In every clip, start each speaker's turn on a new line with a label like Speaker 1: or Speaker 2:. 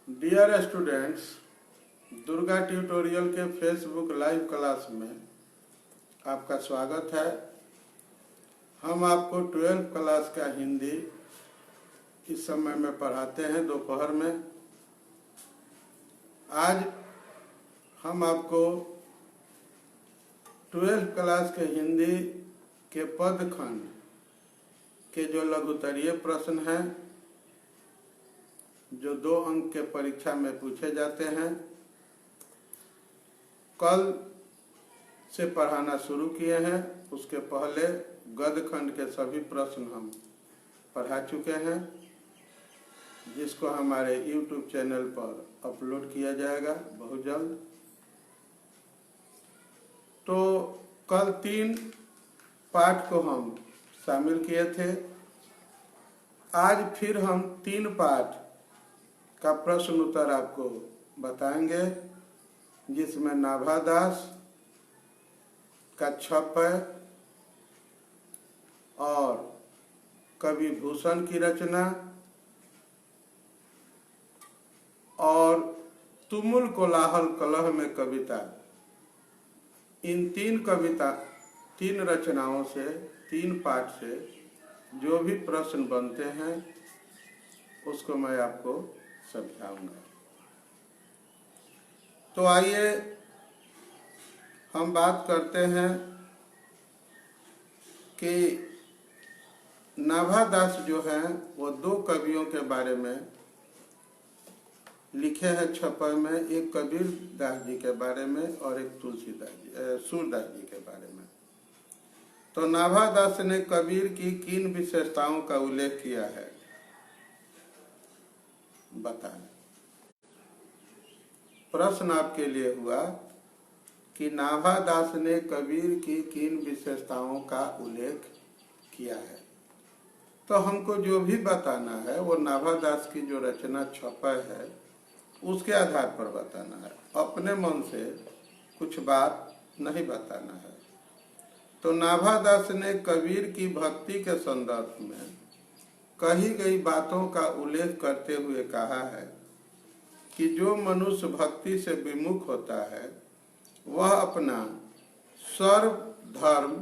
Speaker 1: Dear students, Durga tutorial के Facebook live class में आपका स्वागत है। हम आपको 12th क्लास का हिंदी इस समय में पढ़ाते हैं दोपहर में। आज हम आपको 12th क्लास के हिंदी के पद खंड के जो लघुत्तरीय प्रश्न हैं, जो 2 अंक के परीक्षा में पूछे जाते हैं, कल से पढ़ाना शुरू किए हैं। उसके पहले गद्य खंड के सभी प्रश्न हम पढ़ा चुके हैं, जिसको हमारे YouTube चैनल पर अपलोड किया जाएगा बहुत जल्द। तो कल 3 पाठ को हम शामिल किए थे। आज फिर हम 3 पाठ का प्रश्न उत्तर आपको बताएंगे, जिसमें नाभादास का 6 पै और कवि भूषण की रचना और तुमुल कोलाहल कलह में कविता, इन 3 रचनाओं से 3 पाठ से जो भी प्रश्न बनते हैं उसको मैं आपको समझाऊंगा। तो आइए हम बात करते हैं कि नाभादास जो हैं वो 2 कवियों के बारे में लिखे हैं 6 पै में। एक कबीर दास जी के बारे में और एक सूरदास जी के बारे में। तो नाभादास ने कबीर की किन विशेषताओं का उल्लेख किया है, बताएं। प्रश्न आपके लिए हुआ कि नाभादास ने कबीर की किन विशेषताओं का उल्लेख किया है। तो हमको जो भी बताना है वो नाभादास की जो रचना 6 पै है उसके आधार पर बताना है, अपने मन से कुछ बात नहीं बताना है। तो नाभादास ने कबीर की भक्ति के संदर्भ में कही गई बातों का उल्लेख करते हुए कहा है कि जो मनुष्य भक्ति से विमुख होता है वह अपना सर्व धर्म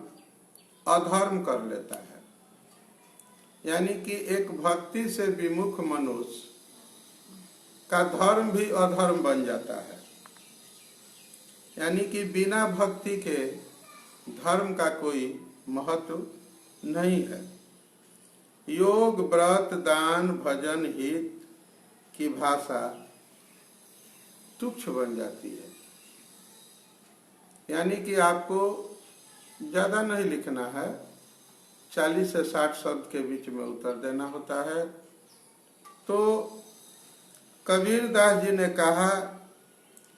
Speaker 1: अधर्म कर लेता है। यानी कि एक भक्ति से विमुख मनुष्य का धर्म भी अधर्म बन जाता है। यानी कि बिना भक्ति के धर्म का कोई महत्व नहीं है। योग व्रत दान भजन हित की भाषा तुच्छ बन जाती है। यानी कि आपको ज्यादा नहीं लिखना है, 40 से 60 शब्द के बीच में उत्तर देना होता है। तो कबीर दास जी ने कहा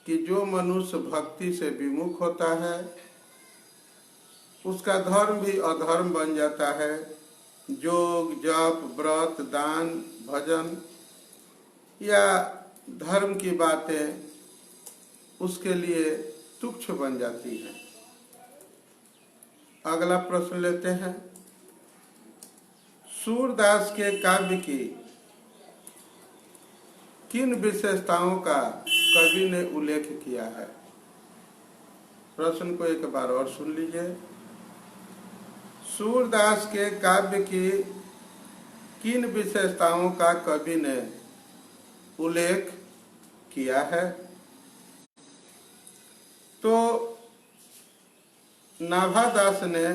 Speaker 1: कि जो मनुष्य भक्ति से विमुख होता है उसका धर्म भी अधर्म बन जाता है। योग जप व्रत दान भजन या धर्म की बातें उसके लिए तुच्छ बन जाती हैं। अगला प्रश्न लेते हैं। सूरदास के काव्य की किन विशेषताओं का कवि ने उल्लेख किया है। प्रश्न को एक बार और सुन लीजिए। सूरदास के काव्य की किन विशेषताओं का कवि ने उल्लेख किया है। तो नाभादास ने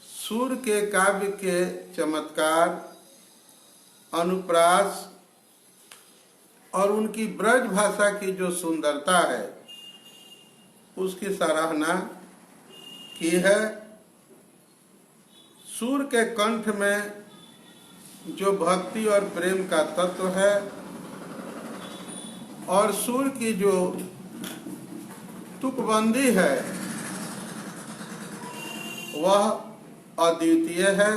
Speaker 1: सूर के काव्य के चमत्कार, अनुप्रास और उनकी ब्रज भाषा की जो सुंदरता है उसकी सराहना की है। सूर के कंठ में जो भक्ति और प्रेम का तत्व है और सूर की जो तुकबंदी है वह अद्वितीय है।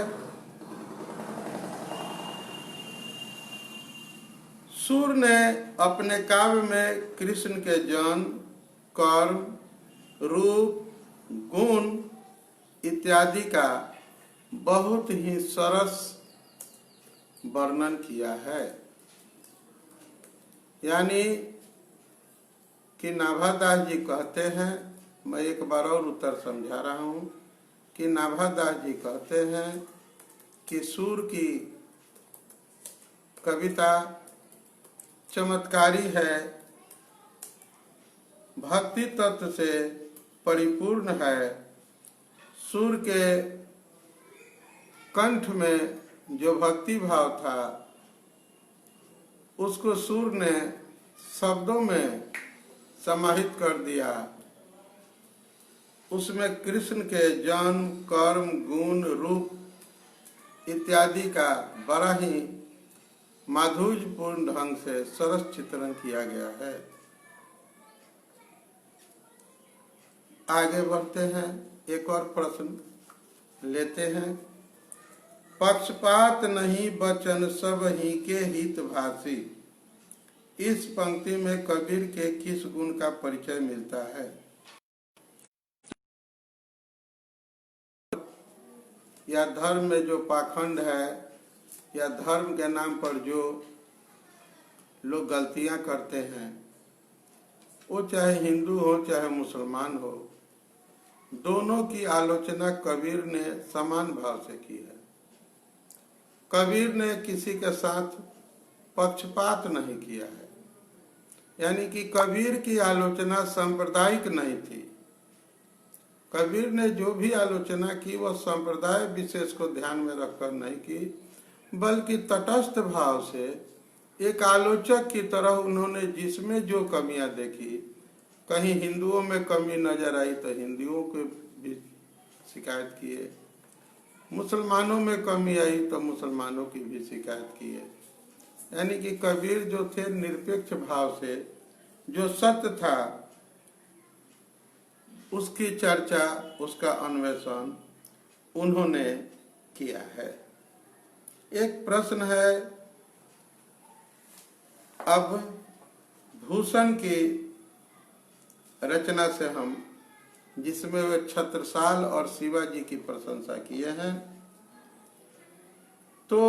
Speaker 1: सूर ने अपने काव्य में कृष्ण के जन्म, कर्म, रूप, गुण इत्यादि का बहुत ही सरस वर्णन किया है। यानी कि नाभादास जी कहते हैं, मैं एक बार और उत्तर समझा रहा हूँ कि नाभादास जी कहते हैं कि सूर की कविता चमत्कारी है, भक्ति तत्व से परिपूर्ण है। सूर के कंठ में जो भक्ति भाव था उसको सूर ने शब्दों में समाहित कर दिया। उसमें कृष्ण के जन्म, कर्म, गुण, रूप इत्यादि का बड़ा ही माधुर्यपूर्ण ढंग से सरस चित्रण किया गया है। आगे बढ़ते हैं, एक और प्रश्न लेते हैं। पक्षपात नहीं बचन सब ही के हित भाषी, इस पंक्ति में कबीर के किस गुण का परिचय मिलता है? या धर्म में जो पाखंड है या धर्म के नाम पर जो लोग गलतियां करते हैं, वो चाहे हिंदू हो चाहे मुसलमान हो, दोनों की आलोचना कबीर ने समान भाव से की है। कबीर ने किसी के साथ पक्षपात नहीं किया है, यानी कि कबीर की आलोचना सांप्रदायिक नहीं थी। कबीर ने जो भी आलोचना की वह संप्रदाय विशेष को ध्यान में रखकर नहीं की, बल्कि तटस्थ भाव से एक आलोचक की तरह उन्होंने जिसमें जो कमियां देखी, कहीं हिंदुओं में कमी नजर आई तो हिंदुओं को भी शिकायत किए, मुसलमानों में कमी आई तो मुसलमानों की भी शिकायत किए। यानी कि कबीर जो थे निरपेक्ष भाव से जो सत्य था उसकी चर्चा, उसका अन्वेषण उन्होंने किया है। एक प्रश्न है अब भूषण की रचना से हम, जिसमें वे छत्रसाल और शिवाजी की प्रशंसा किए हैं, तो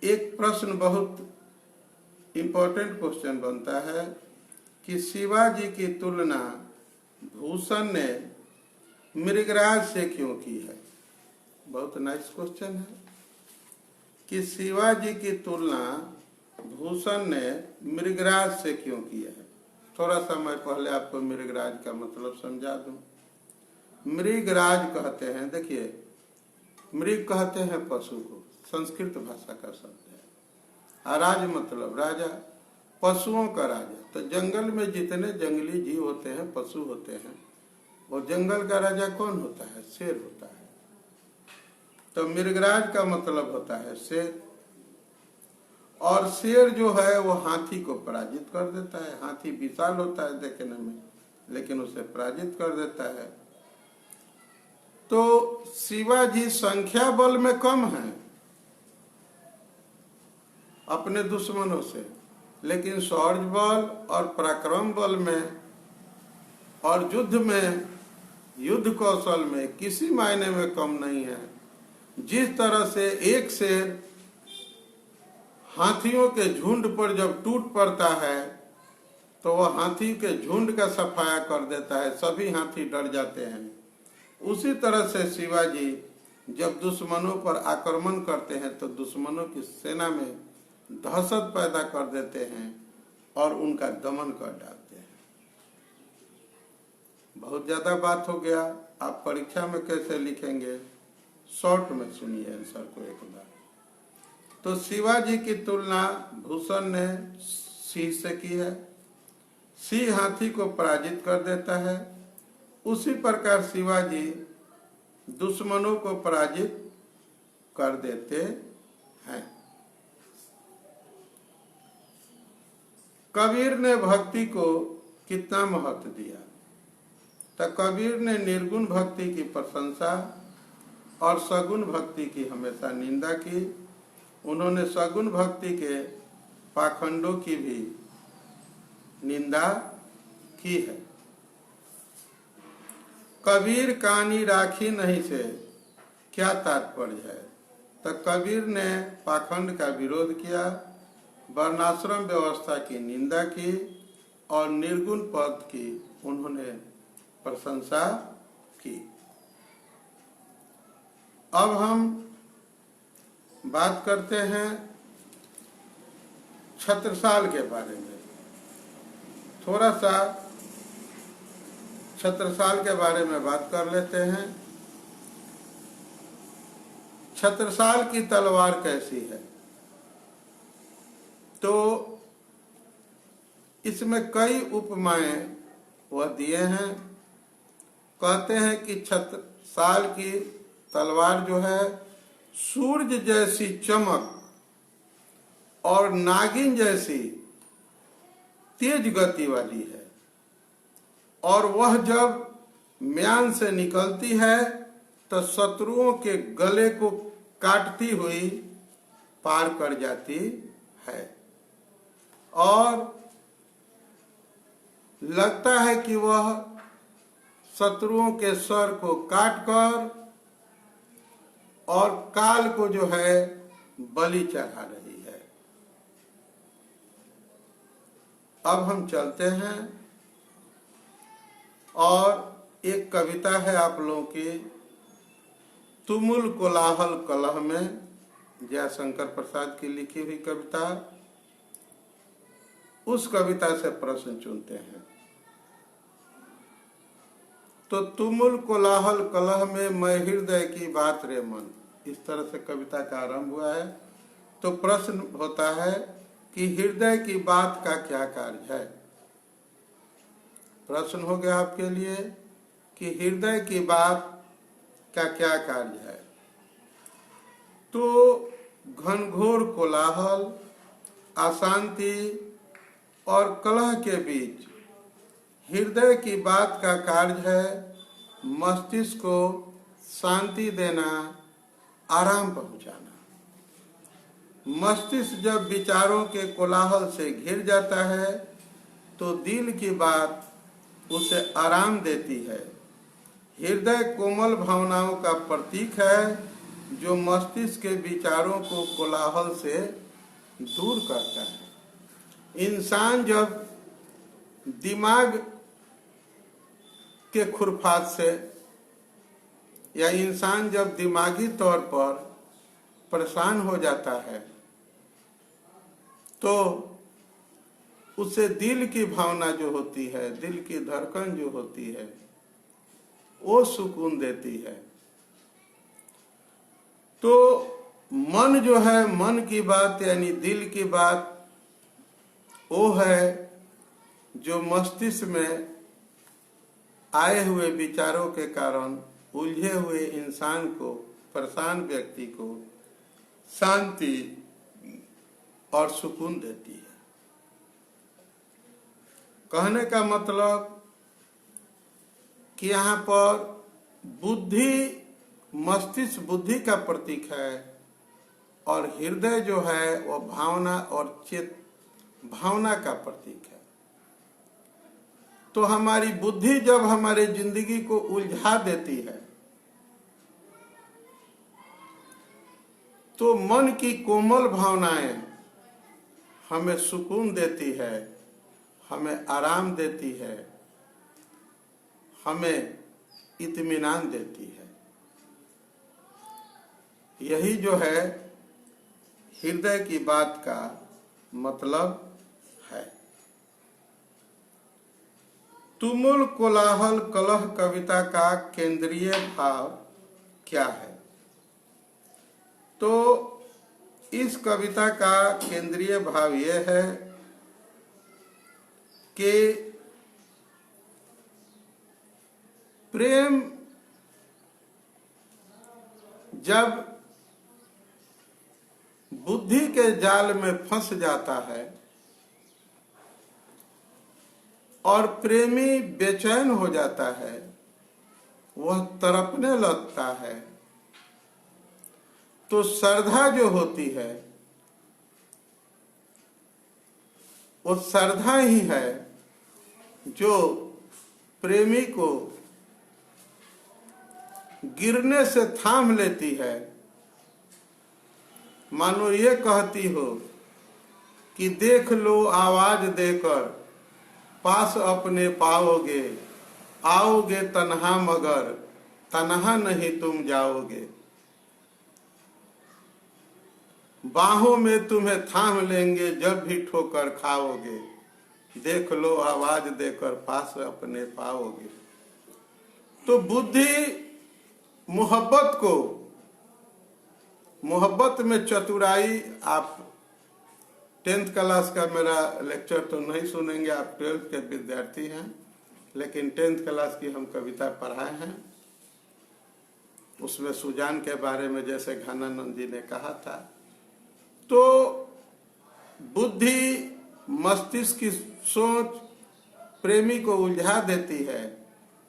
Speaker 1: एक प्रश्न बहुत इम्पोर्टेंट क्वेश्चन बनता है कि शिवाजी की तुलना भूषण ने मृगराज से क्यों की है? बहुत नाइस क्वेश्चन है कि शिवाजी की तुलना भूषण ने मृगराज से क्यों की है। थोड़ा सा मैं पहले आपको मृगराज का मतलब समझा दूं। मृगराज कहते हैं, देखिए मृग कहते हैं पशु को, संस्कृत भाषा का शब्द है। राज मतलब राजा, पशुओं का राजा। तो जंगल में जितने जंगली जीव होते हैं, पशु होते हैं, वो जंगल का राजा कौन होता है? शेर होता है। तो मृगराज का मतलब होता है शेर। और शेर जो है वो हाथी को पराजित कर देता है। हाथी विशाल होता है देखने में, लेकिन उसे पराजित कर देता है। तो शिवाजी संख्या बल में कम है अपने दुश्मनों से, लेकिन शौर्य बल और पराक्रम बल में और युद्ध में, युद्ध कौशल में किसी मायने में कम नहीं है। जिस तरह से एक शेर हाथियों के झुंड पर जब टूट पड़ता है तो वह हाथी के झुंड का सफाया कर देता है, सभी हाथी डर जाते हैं। उसी तरह से शिवाजी जब दुश्मनों पर आक्रमण करते हैं तो दुश्मनों की सेना में दहशत पैदा कर देते हैं और उनका दमन कर डालते हैं। बहुत ज्यादा बात हो गया, आप परीक्षा में कैसे लिखेंगे? शॉर्ट में सुनिए आंसर को एक बार। तो शिवाजी की तुलना भूषण ने सिंह से की है। सिंह हाथी को पराजित कर देता है, उसी प्रकार शिवाजी दुश्मनों को पराजित कर देते हैं। कबीर ने भक्ति को कितना महत्व दिया? तो कबीर ने निर्गुण भक्ति की प्रशंसा और सगुण भक्ति की हमेशा निंदा की। उन्होंने सगुण भक्ति के पाखंडों की भी निंदा की है। कबीर कानी राखी नहीं से क्या तात्पर्य है? तो कबीर ने पाखंड का विरोध किया, वर्णाश्रम व्यवस्था की निंदा की और निर्गुण पद की उन्होंने प्रशंसा की। अब हम बात करते हैं छत्रसाल के बारे में। थोड़ा सा छत्रसाल के बारे में बात कर लेते हैं। छत्रसाल की तलवार कैसी है? तो इसमें कई उपमाएं वह दिए हैं। कहते हैं कि छत्रसाल की तलवार जो है सूर्य जैसी चमक और नागिन जैसी तेज गति वाली है, और वह जब म्यान से निकलती है तो शत्रुओं के गले को काटती हुई पार कर जाती है, और लगता है कि वह शत्रुओं के सर को काटकर और काल को जो है बलि चढ़ा रही है। अब हम चलते हैं और एक कविता है आप लोगों की, तुमुल कोलाहल कलह में, जयशंकर प्रसाद की लिखी हुई कविता। उस कविता से प्रश्न चुनते हैं। तो तुमुल कोलाहल कलह में मैं हृदय की बात रे मन, इस तरह से कविता का आरंभ हुआ है। तो प्रश्न होता है कि हृदय की बात का क्या कार्य है। प्रश्न हो गया आपके लिए कि हृदय की बात का क्या कार्य है। तो घनघोर कोलाहल, अशांति और कलह के बीच हृदय की बात का कार्य है मस्तिष्क को शांति देना, आराम पहुंचाना। मस्तिष्क जब विचारों के कोलाहल से घिर जाता है तो दिल की बात उसे आराम देती है। हृदय कोमल भावनाओं का प्रतीक है जो मस्तिष्क के विचारों को कोलाहल से दूर करता है। इंसान जब दिमाग के खुरफात से या इंसान जब दिमागी तौर पर परेशान हो जाता है तो उसे दिल की भावना जो होती है, दिल की धड़कन जो होती है, वो सुकून देती है। तो मन जो है, मन की बात यानी दिल की बात, वो है जो मस्तिष्क में आए हुए विचारों के कारण उलझे हुए इंसान को, परेशान व्यक्ति को शांति और सुकून देती है। कहने का मतलब कि यहाँ पर बुद्धि, मस्तिष्क बुद्धि का प्रतीक है और हृदय जो है वो भावना और भावना का प्रतीक है। तो हमारी बुद्धि जब हमारे जिंदगी को उलझा देती है तो मन की कोमल भावनाएं हमें सुकून देती है, हमें आराम देती है, हमें इत्मीनान देती है। यही जो है हृदय की बात का मतलब है। तुमुल कोलाहल कलह कविता का केंद्रीय भाव क्या है? तो इस कविता का केंद्रीय भाव यह है कि प्रेम जब बुद्धि के जाल में फंस जाता है और प्रेमी बेचैन हो जाता है, वह तड़पने लगता है, तो श्रद्धा जो होती है वो श्रद्धा ही है जो प्रेमी को गिरने से थाम लेती है। मानो ये कहती हो कि देख लो आवाज देकर पास अपने पाओगे, आओगे तन्हा मगर तन्हा नहीं तुम जाओगे। बाहों में तुम्हें थाम लेंगे जब भी ठोकर खाओगे, देख लो आवाज देकर पास अपने पाओगे। तो बुद्धि मोहब्बत में चतुराई, आप 10th क्लास का मेरा लेक्चर तो नहीं सुनेंगे, आप 12th के विद्यार्थी हैं, लेकिन 10th क्लास की हम कविता पढ़ाए हैं। उसमें सुजान के बारे में जैसे घनानंद जी ने कहा था। तो बुद्धि, मस्तिष्क की सोच प्रेमी को उलझा देती है,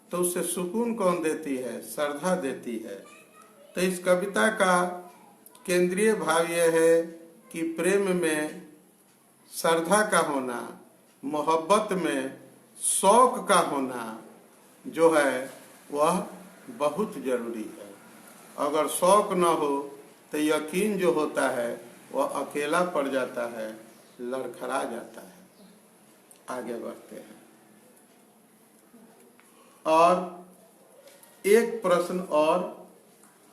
Speaker 1: तो उसे सुकून कौन देती है? श्रद्धा देती है। तो इस कविता का केंद्रीय भाव यह है कि प्रेम में श्रद्धा का होना, मोहब्बत में शौक का होना जो है वह बहुत जरूरी है। अगर शौक न हो तो यकीन जो होता है वह अकेला पड़ जाता है, लड़खड़ा जाता है। आगे बढ़ते हैं और एक प्रश्न और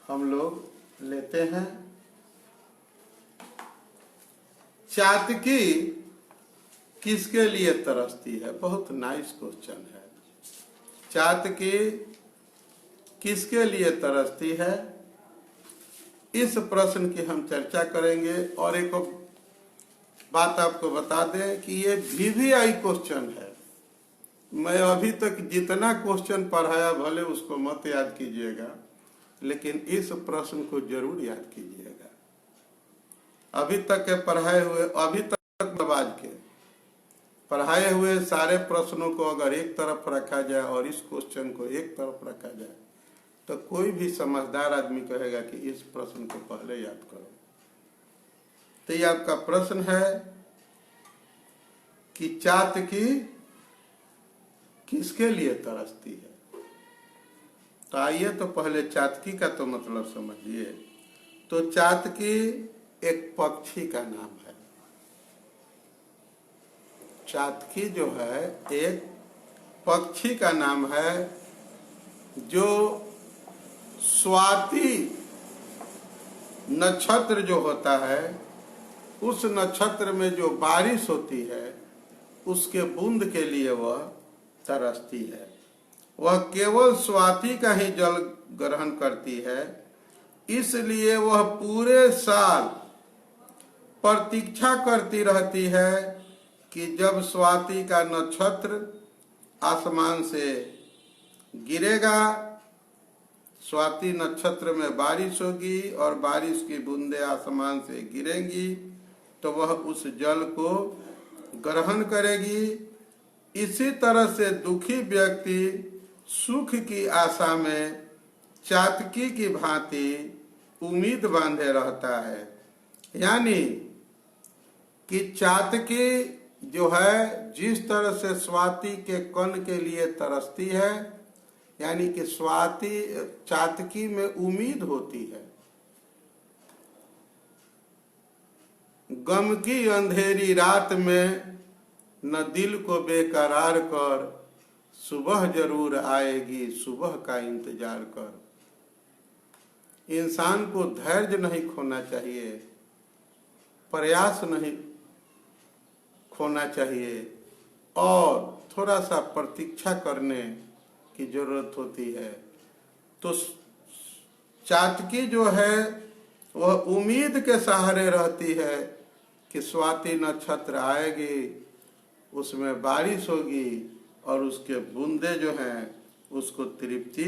Speaker 1: हम लोग लेते हैं। चातकी किसके लिए तरसती है? बहुत नाइस क्वेश्चन है। चातकी किसके लिए तरसती है, इस प्रश्न की हम चर्चा करेंगे। और एक बात आपको बता दें कि ये VVI क्वेश्चन है। मैं अभी तक जितना क्वेश्चन पढ़ाया भले उसको मत याद कीजिएगा, लेकिन इस प्रश्न को जरूर याद कीजिएगा। अभी तक के पढ़ाए हुए, अभी तक आज के पढ़ाए हुए सारे प्रश्नों को अगर एक तरफ रखा जाए और इस क्वेश्चन को एक तरफ रखा जाए, तो कोई भी समझदार आदमी कहेगा कि इस प्रश्न को पहले याद करो। तो ये आपका प्रश्न है कि चातकी किसके लिए तरसती है। तो आइए तो पहले चातकी का तो मतलब समझिए। तो चातकी एक पक्षी का नाम है। चातकी जो है एक पक्षी का नाम है जो स्वाति नक्षत्र जो होता है, उस नक्षत्र में जो बारिश होती है उसके बूंद के लिए वह तरसती है। वह केवल स्वाति का ही जल ग्रहण करती है, इसलिए वह पूरे साल प्रतीक्षा करती रहती है कि जब स्वाति का नक्षत्र आसमान से गिरेगा, स्वाति नक्षत्र में बारिश होगी और बारिश की बूंदें आसमान से गिरेंगी, तो वह उस जल को ग्रहण करेगी। इसी तरह से दुखी व्यक्ति सुख की आशा में चातकी की भांति उम्मीद बांधे रहता है। यानी कि चातकी जो है जिस तरह से स्वाति के कण के लिए तरसती है, यानी कि स्वाति चातकी में उम्मीद होती है। गम की अंधेरी रात में न दिल को बेकरार कर, सुबह जरूर आएगी सुबह का इंतजार कर। इंसान को धैर्य नहीं खोना चाहिए, प्रयास नहीं खोना चाहिए और थोड़ा सा प्रतीक्षा करने की जरूरत होती है। तो चातकी जो है वह उम्मीद के सहारे रहती है कि स्वाति नक्षत्र आएगी, उसमें बारिश होगी और उसके बूंदे जो हैं उसको तृप्ति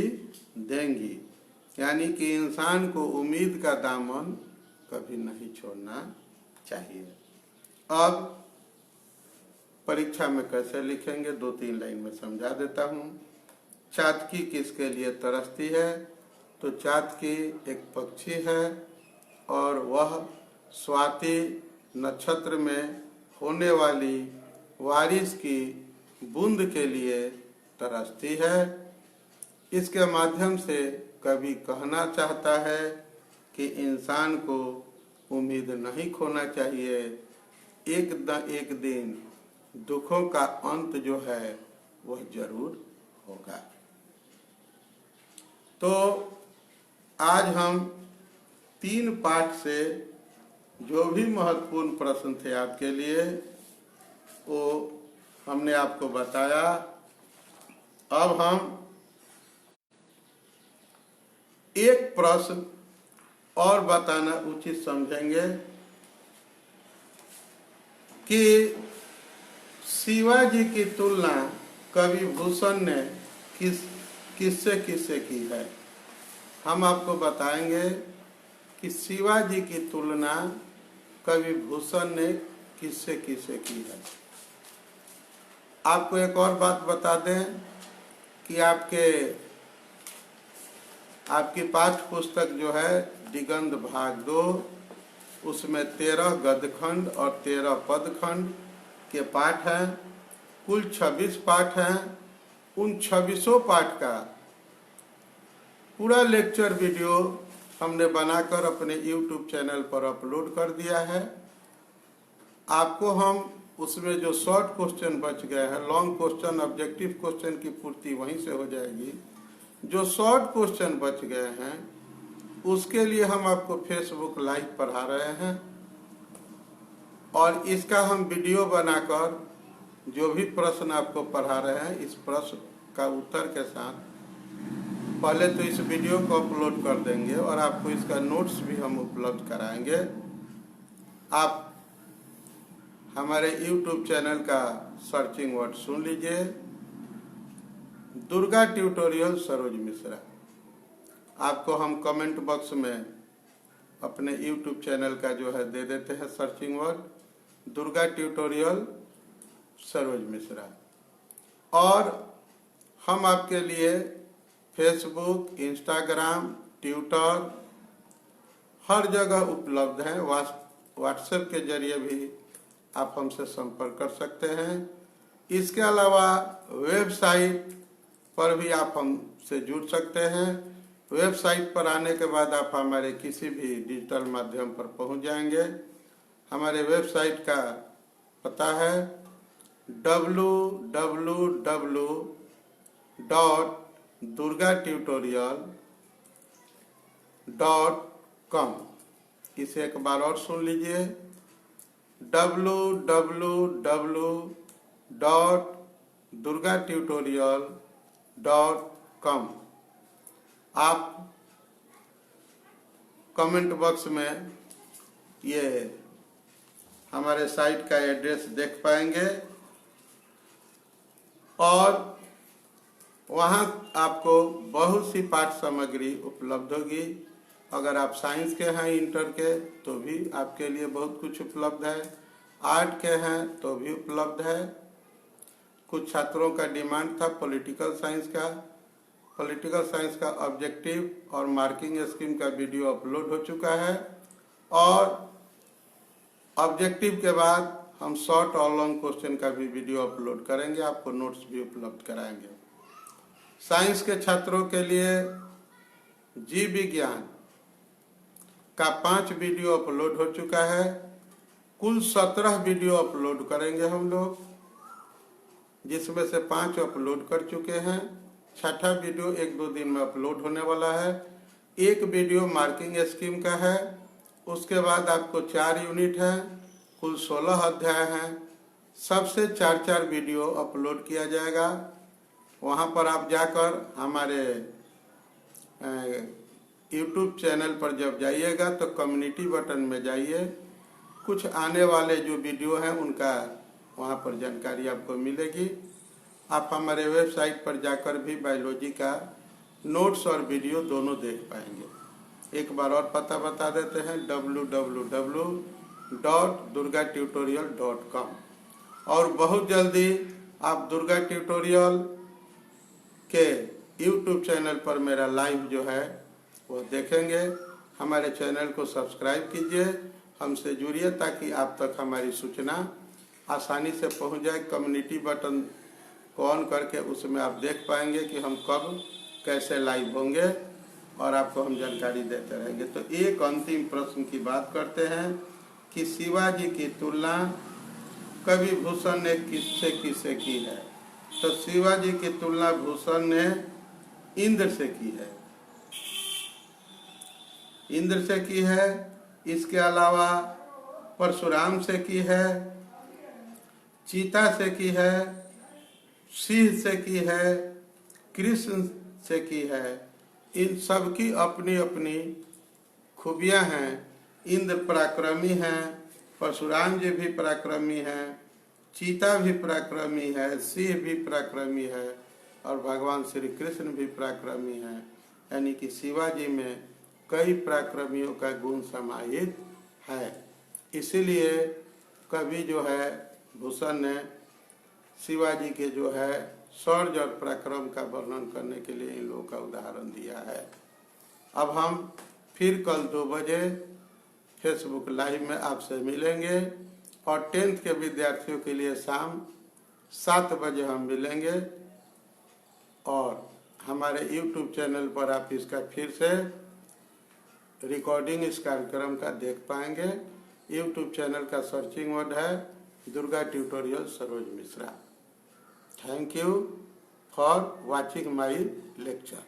Speaker 1: देंगी। यानी कि इंसान को उम्मीद का दामन कभी नहीं छोड़ना चाहिए। अब परीक्षा में कैसे लिखेंगे, 2-3 लाइन में समझा देता हूँ। चातकी किसके लिए तरसती है? तो चातकी एक पक्षी है और वह स्वाति नक्षत्र में होने वाली बारिश की बूंद के लिए तरसती है। इसके माध्यम से कवि कहना चाहता है कि इंसान को उम्मीद नहीं खोना चाहिए एक दिन दुखों का अंत जो है वह जरूर होगा। तो आज हम 3 पाठ से जो भी महत्वपूर्ण प्रश्न थे आपके लिए वो हमने आपको बताया। अब हम एक प्रश्न और बताना उचित समझेंगे कि शिवाजी की तुलना कवि भूषण ने किससे की है। हम आपको बताएंगे कि शिवाजी की तुलना कवि भूषण ने किससे की है। आपको एक और बात बता दें कि आपकी पाठ्य पुस्तक जो है दिगंत भाग 2 उसमें 13 गद्यखंड और 13 पदखंड के पाठ हैं। कुल 26 पाठ हैं। उन 26 पाठ का पूरा लेक्चर वीडियो हमने बनाकर अपने YouTube चैनल पर अपलोड कर दिया है। आपको हम उसमें जो शॉर्ट क्वेश्चन बच गए हैं, लॉन्ग क्वेश्चन ऑब्जेक्टिव क्वेश्चन की पूर्ति वहीं से हो जाएगी। जो शॉर्ट क्वेश्चन बच गए हैं उसके लिए हम आपको फेसबुक लाइव पढ़ा रहे हैं और इसका हम वीडियो बनाकर जो भी प्रश्न आपको पढ़ा रहे हैं इस प्रश्न का उत्तर के साथ पहले तो इस वीडियो को अपलोड कर देंगे और आपको इसका नोट्स भी हम उपलब्ध कराएंगे। आप हमारे YouTube चैनल का सर्चिंग वर्ड सुन लीजिए, दुर्गा ट्यूटोरियल सरोज मिश्रा। आपको हम कमेंट बॉक्स में अपने YouTube चैनल का जो है दे देते हैं searching word, Durga tutorial Saroj Mishra. और हम आपके लिए फेसबुक, इंस्टाग्राम, ट्विटर हर जगह उपलब्ध हैं। व्हाट्सएप के जरिए भी आप हमसे संपर्क कर सकते हैं। इसके अलावा वेबसाइट पर भी आप हमसे जुड़ सकते हैं। वेबसाइट पर आने के बाद आप हमारे किसी भी डिजिटल माध्यम पर पहुंच जाएंगे। हमारे वेबसाइट का पता है www.durgatutorial.com। इसे एक बार और सुन लीजिए, www.durgatutorial.com। आप कमेंट बॉक्स में ये हमारे साइट का एड्रेस देख पाएंगे और वहाँ आपको बहुत सी पाठ्य सामग्री उपलब्ध होगी। अगर आप साइंस के हैं इंटर के तो भी आपके लिए बहुत कुछ उपलब्ध है, आर्ट के हैं तो भी उपलब्ध है। कुछ छात्रों का डिमांड था पॉलिटिकल साइंस का ऑब्जेक्टिव और मार्किंग स्कीम का वीडियो अपलोड हो चुका है और ऑब्जेक्टिव के बाद हम शॉर्ट और लॉन्ग क्वेश्चन का भी वीडियो अपलोड करेंगे, आपको नोट्स भी उपलब्ध कराएंगे। साइंस के छात्रों के लिए जीव विज्ञान का 5 वीडियो अपलोड हो चुका है। कुल 17 वीडियो अपलोड करेंगे हम लोग, जिसमें से 5 अपलोड कर चुके हैं। 6ठा वीडियो 1-2 दिन में अपलोड होने वाला है। एक वीडियो मार्किंग स्कीम का है। उसके बाद आपको 4 यूनिट है, कुल 16 अध्याय हैं। सबसे 4-4 वीडियो अपलोड किया जाएगा। वहां पर आप जाकर हमारे YouTube चैनल पर जब जाइएगा तो कम्युनिटी बटन में जाइए, कुछ आने वाले जो वीडियो हैं उनका वहां पर जानकारी आपको मिलेगी। आप हमारे वेबसाइट पर जाकर भी बायोलॉजी का नोट्स और वीडियो दोनों देख पाएंगे। एक बार और पता बता देते हैं, www.durgatutorial.com। और बहुत जल्दी आप दुर्गा ट्यूटोरियल के YouTube चैनल पर मेरा लाइव जो है वो देखेंगे। हमारे चैनल को सब्सक्राइब कीजिए, हमसे जुड़िए ताकि आप तक हमारी सूचना आसानी से पहुंच जाए। कम्युनिटी बटन को ऑन करके उसमें आप देख पाएंगे कि हम कब कैसे लाइव होंगे और आपको हम जानकारी देते रहेंगे। तो एक अंतिम प्रश्न की बात करते हैं कि शिवाजी की तुलना कवि भूषण ने किससे की है? तो शिवाजी की तुलना भूषण ने इंद्र से की है। इंद्र से की है, इसके अलावा परशुराम से की है, चीता से की है, सिंह से की है, कृष्ण से की है। इन सब की अपनी अपनी खूबियां हैं। इंद्र पराक्रमी हैं, परशुराम जी भी पराक्रमी हैं, चीता भी पराक्रमी है, सिंह भी पराक्रमी है और भगवान श्री कृष्ण भी पराक्रमी हैं। यानी कि शिवाजी में कई पराक्रमियों का गुण समाहित है। इसीलिए कवि जो है भूषण ने शिवाजी के जो है शौर्य और पराक्रम का वर्णन करने के लिए इन लोगों का उदाहरण दिया है। अब हम फिर कल 2 बजे फेसबुक लाइव में आपसे मिलेंगे और 10th के विद्यार्थियों के लिए शाम 7 बजे हम मिलेंगे और हमारे YouTube चैनल पर आप इसका फिर से रिकॉर्डिंग इस कार्यक्रम का देख पाएंगे। YouTube चैनल का सर्चिंग वर्ड है Durga tutorial Saroj Mishra. Thank you for watching my lecture.